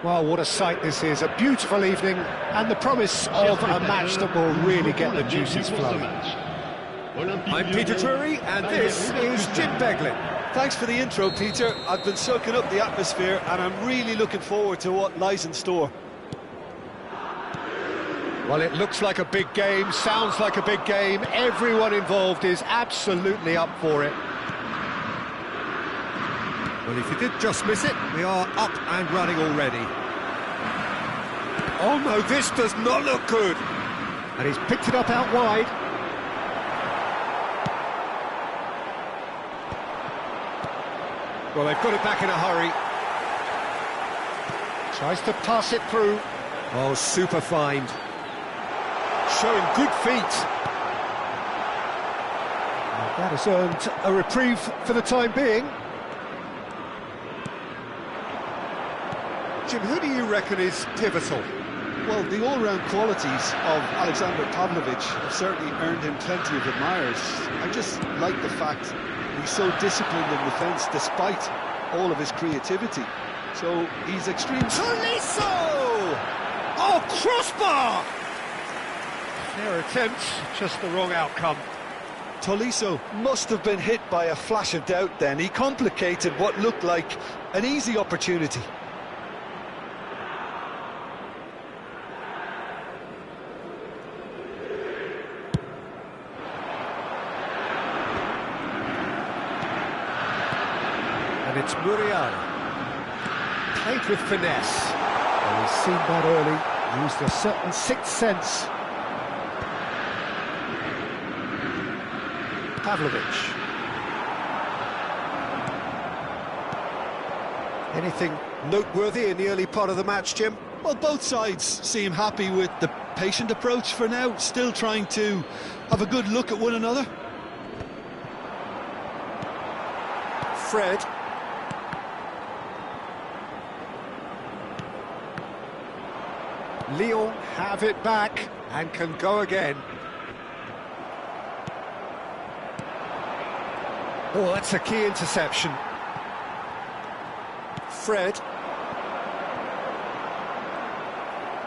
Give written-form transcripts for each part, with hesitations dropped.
Well, what a sight this is, a beautiful evening, and the promise of a match that will really get the juices flowing. I'm Peter Drury, and this is Jim Beglin. Thanks for the intro, Peter. I've been soaking up the atmosphere, and I'm really looking forward to what lies in store. Well, it looks like a big game, sounds like a big game. Everyone involved is absolutely up for it. Well, if you did just miss it, we are up and running already. Oh no, this does not look good. And he's picked it up out wide. Well, they've got it back in a hurry. Tries to pass it through. Oh, super find. Showing good feet. Well, that has earned a reprieve for the time being. Jim, who do you reckon is pivotal? Well, the all-round qualities of Alexander Pavlovich have certainly earned him plenty of admirers. I just like the fact he's so disciplined in defence despite all of his creativity. So he's extremely... Tolisso! Oh, crossbar! Their attempt, just the wrong outcome. Tolisso must have been hit by a flash of doubt then. He complicated what looked like an easy opportunity. And it's Muriano. Played with finesse. Well, he's seen that early, used a certain sixth sense. Pavlovich. Anything noteworthy in the early part of the match, Jim? Well, both sides seem happy with the patient approach for now, still trying to have a good look at one another. Fred. Lyon have it back and can go again. Oh, that's a key interception. Fred.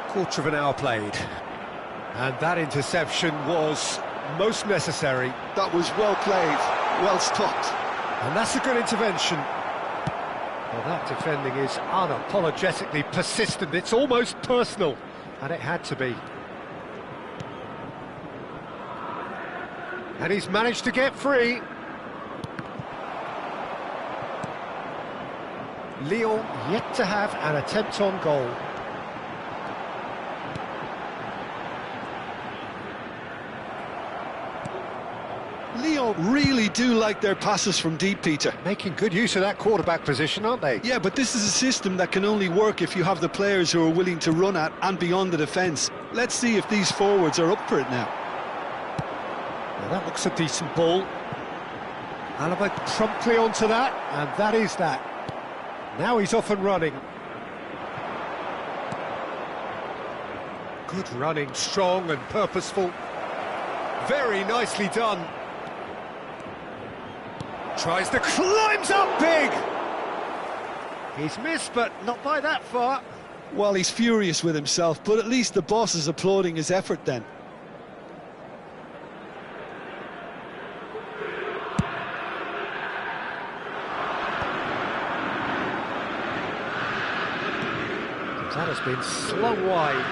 Quarter of an hour played. And that interception was most necessary. That was well played, well stopped. And that's a good intervention. Well, that defending is unapologetically persistent. It's almost personal, and it had to be. And he's managed to get free. Lyon yet to have an attempt on goal. Lyon really do like their passes from deep, Peter. Making good use of that quarterback position, aren't they? Yeah, but this is a system that can only work if you have the players who are willing to run at and beyond the defence. Let's see if these forwards are up for it now. Well, that looks a decent ball. Alaba promptly onto that, and that is that. Now he's off and running. Good running, strong and purposeful. Very nicely done. Tries to climbs up big. He's missed, but not by that far. Well, he's furious with himself, but at least the boss is applauding his effort then. That has been slung wide.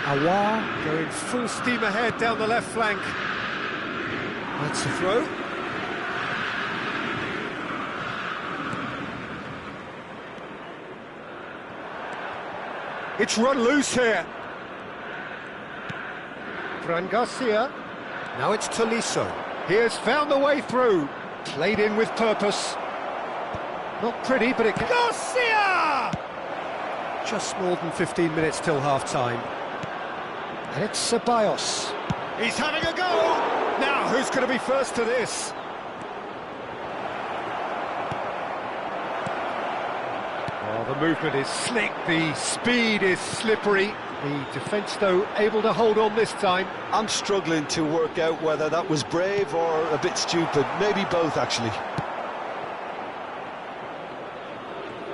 Aouar going full steam ahead down the left flank. That's a throw. It's run loose here. Fran Garcia. Now it's Tolisso. He has found the way through. Played in with purpose. Not pretty, but it can... Garcia! Just more than 15 minutes till half-time. And it's Ceballos. He's having a go! Now, who's going to be first to this? Oh, the movement is slick, the speed is slippery. The defence, though, able to hold on this time. I'm struggling to work out whether that was brave or a bit stupid. Maybe both, actually.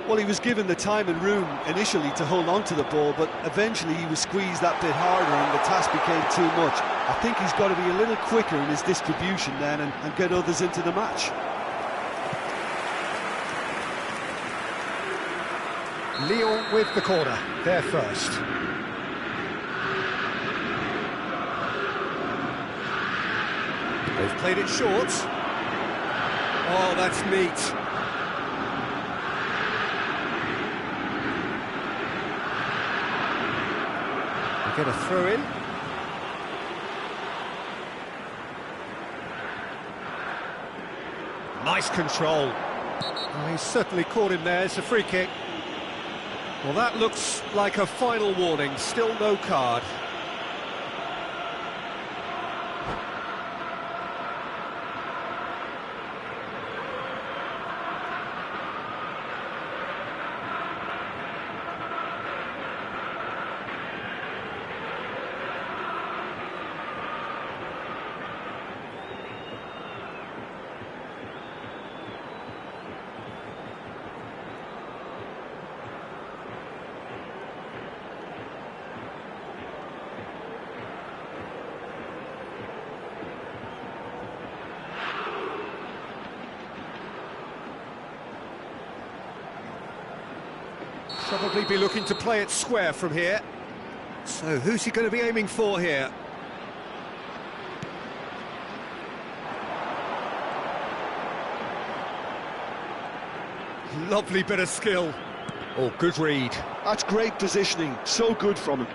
Well, he was given the time and room initially to hold on to the ball, but eventually he was squeezed that bit harder and the task became too much. I think he's got to be a little quicker in his distribution then and get others into the match. Lyon with the corner, they're first. They've played it short. Oh, that's neat. They get a throw in. Nice control. Oh, he's certainly caught him there. It's a free kick. Well, that looks like a final warning. Still no card. Probably be looking to play it square from here. So who's he going to be aiming for here? Lovely bit of skill. Oh, good read. That's great positioning, so good from him.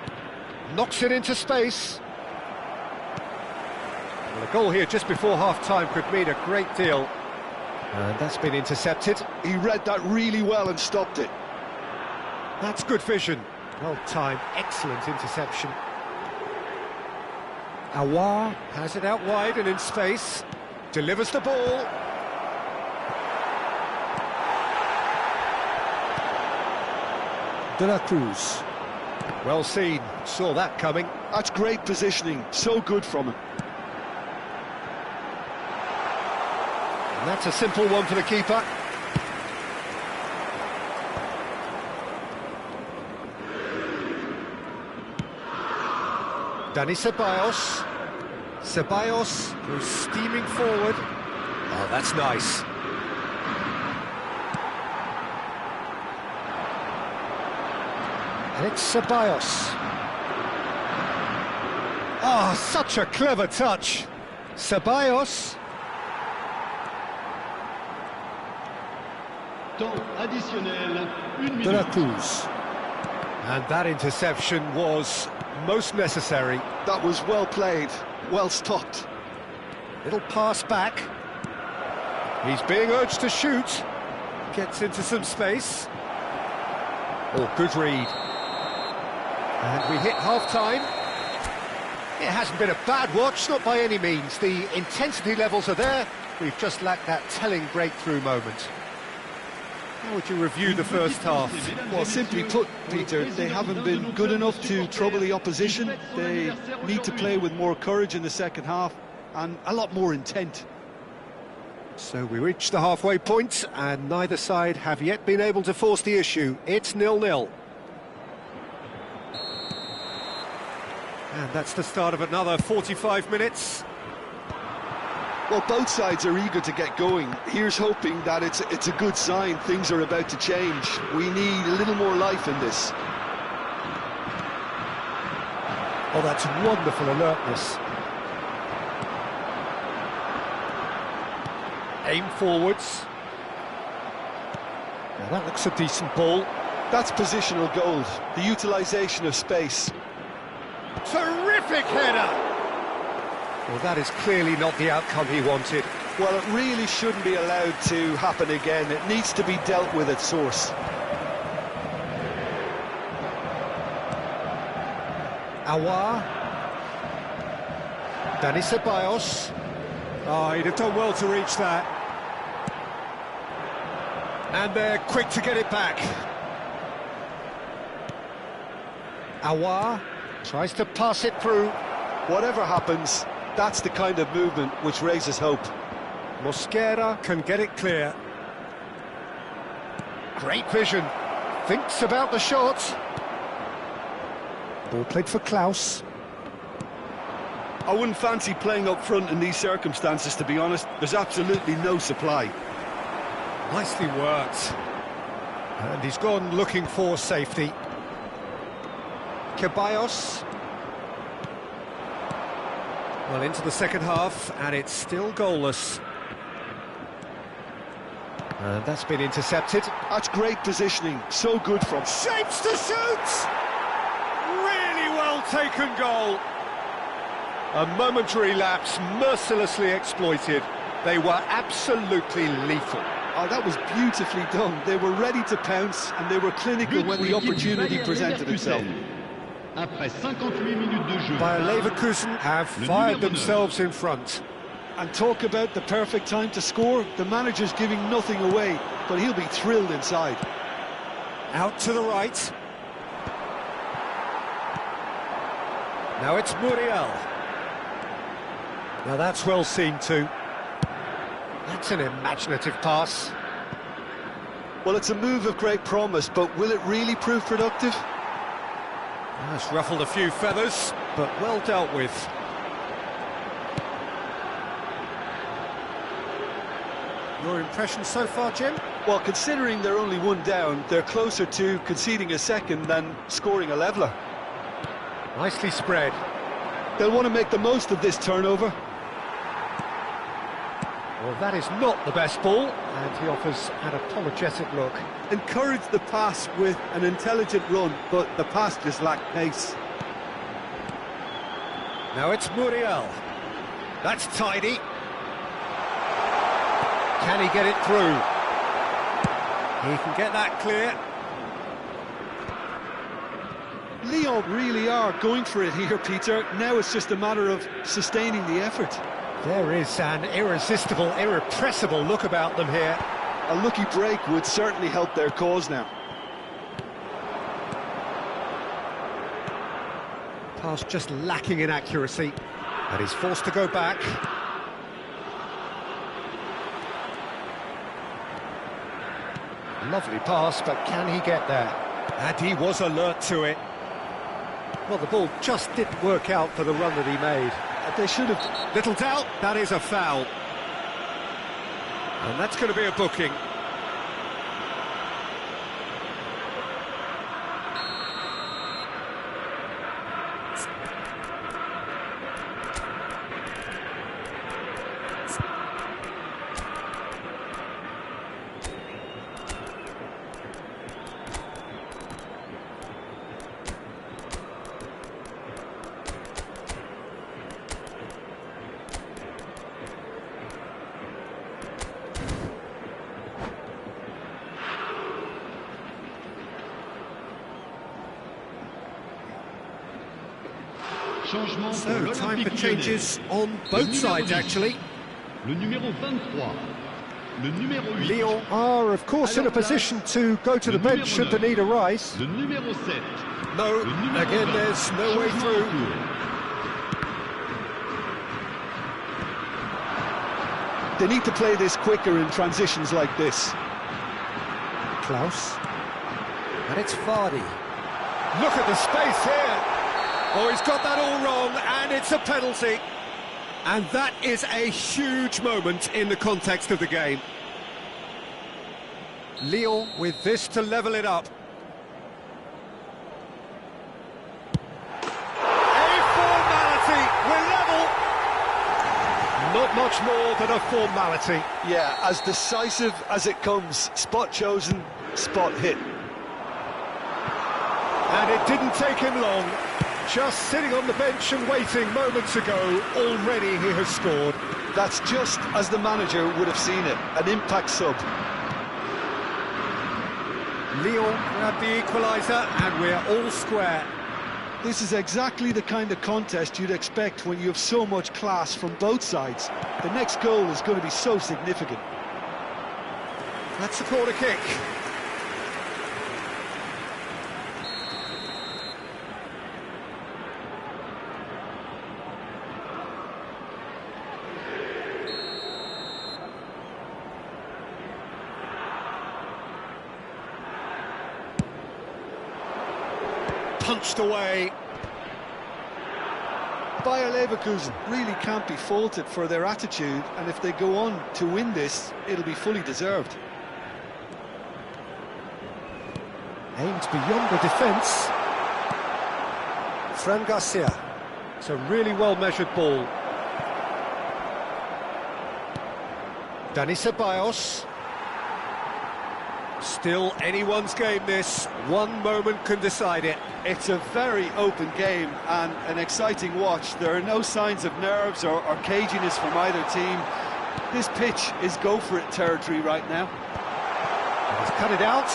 Knocks it into space. Well, a goal here just before half-time could mean a great deal. And that's been intercepted. He read that really well and stopped it. That's good vision. Well timed, excellent interception. Aouar has it out wide and in space. Delivers the ball. De la Cruz. Well seen, saw that coming. That's great positioning, so good from him. And that's a simple one for the keeper. Dani Ceballos. Ceballos goes steaming forward. Oh, that's nice. And it's Ceballos. Oh, such a clever touch. Ceballos. Temps additionnel, 1 minute. De la Cruz. And that interception was most necessary. That was well played, well stopped. Little pass back. He's being urged to shoot. Gets into some space. Oh, good read. And we hit half-time. It hasn't been a bad watch, not by any means. The intensity levels are there. We've just lacked that telling breakthrough moment. How would you review the first half? Well, simply put, Peter, they haven't been good enough to trouble the opposition. They need to play with more courage in the second half and a lot more intent. So we reach the halfway point, and neither side have yet been able to force the issue. It's 0-0. And that's the start of another 45 minutes. Well, both sides are eager to get going. Here's hoping that it's a good sign. Things are about to change. We need a little more life in this. Oh, that's wonderful alertness. Aim forwards. Now that looks a decent ball. That's positional gold, the utilisation of space. Terrific header! Well, that is clearly not the outcome he wanted. Well, it really shouldn't be allowed to happen again. It needs to be dealt with at source. Aouar. Dani Ceballos. Oh, he'd have done well to reach that. And they're quick to get it back. Aouar tries to pass it through. Whatever happens, that's the kind of movement which raises hope. Mosquera can get it clear. Great vision. Thinks about the shot. Ball played for Klaus. I wouldn't fancy playing up front in these circumstances, to be honest. There's absolutely no supply. Nicely worked. And he's gone looking for safety. Ceballos. Well, into the second half, and it's still goalless. And that's been intercepted. That's great positioning. So good from... Shapes to shoot! Really well taken goal. A momentary lapse, mercilessly exploited. They were absolutely lethal. Oh, that was beautifully done. They were ready to pounce, and they were clinical when the opportunity presented itself. Bayern Leverkusen have fired themselves in front. And talk about the perfect time to score. The manager's giving nothing away, but he'll be thrilled inside. Out to the right. Now it's Muriel. Now that's well seen too. That's an imaginative pass. Well, it's a move of great promise, but will it really prove productive? That's ruffled a few feathers, but well dealt with. Your impression so far, Jim? Well, considering they're only one down, they're closer to conceding a second than scoring a leveller. Nicely spread. They'll want to make the most of this turnover. Well, that is not the best ball, and he offers an apologetic look. Encourage the pass with an intelligent run, but the pass just lacked pace. Now it's Muriel. That's tidy. Can he get it through? He can get that clear. Lyon really are going for it here, Peter. Now it's just a matter of sustaining the effort. There is an irresistible, irrepressible look about them here. A lucky break would certainly help their cause now. Pass just lacking in accuracy, and he's forced to go back. Lovely pass, but can he get there? And he was alert to it. Well, the ball just didn't work out for the run that he made. They should have... Little doubt, that is a foul. And that's going to be a booking. So, time for changes on both sides, actually. Lyon are, of course, in a position to go to the bench should the need arise. No, again, there's no way through. They need to play this quicker in transitions like this. Klaus. And it's Vardy. Look at the space here. Oh, he's got that all wrong, and it's a penalty. And that is a huge moment in the context of the game. Lyon with this to level it up. A formality, we're level. Not much more than a formality. Yeah, as decisive as it comes. Spot chosen, spot hit. And it didn't take him long. Just sitting on the bench and waiting moments ago, already he has scored. That's just as the manager would have seen it, an impact sub. Lyon grabbed the equaliser and we're all square. This is exactly the kind of contest you'd expect when you have so much class from both sides. The next goal is going to be so significant. That's a corner kick. punched away. Bayer Leverkusen really can't be faulted for their attitude, and if they go on to win this, it'll be fully deserved. Aimed beyond the defence. Fran Garcia. It's a really well-measured ball. Dani Ceballos. Still anyone's game this. One moment can decide it. It's a very open game and an exciting watch. There are no signs of nerves or caginess from either team. This pitch is go-for-it territory right now. He's cut it out.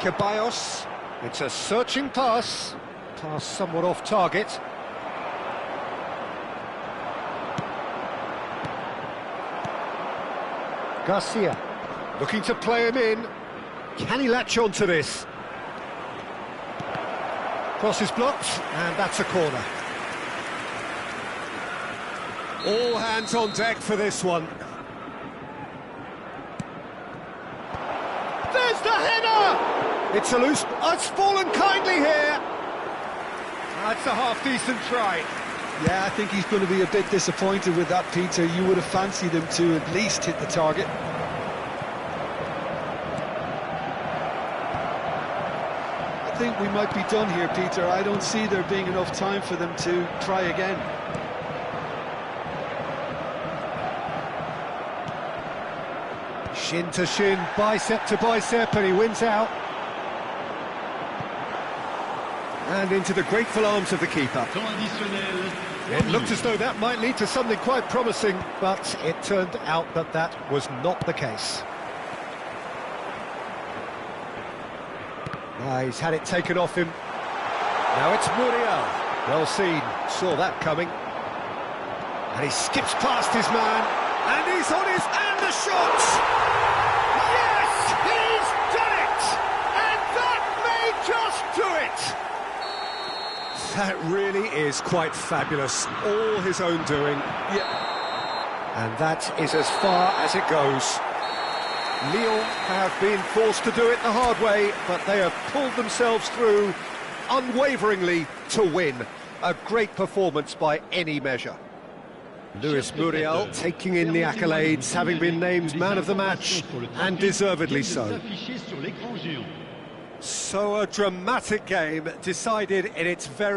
Ceballos. It's a searching pass. Pass somewhat off target. Garcia. Looking to play him in. Can he latch on to this? Cross is blocked, and that's a corner. All hands on deck for this one. There's the header! It's a loose... Oh, it's fallen kindly here. That's a half-decent try. Yeah, I think he's going to be a bit disappointed with that, Peter. You would have fancied him to at least hit the target. I think we might be done here, Peter. I don't see there being enough time for them to try again. Shin to shin, bicep to bicep, and he wins out. And into the grateful arms of the keeper. It looked as though that might lead to something quite promising, but it turned out that that was not the case. He's had it taken off him. Now it's Muriel. Well seen, saw that coming. And he skips past his man, and he's on his... and the shot! Yes, he's done it! And that may just do it! That really is quite fabulous, all his own doing. Yeah. And that is as far as it goes. Lille have been forced to do it the hard way, but they have pulled themselves through unwaveringly to win. A great performance by any measure. Luis Muriel taking in the accolades, having been named man of the match, and deservedly so. So a dramatic game decided in its very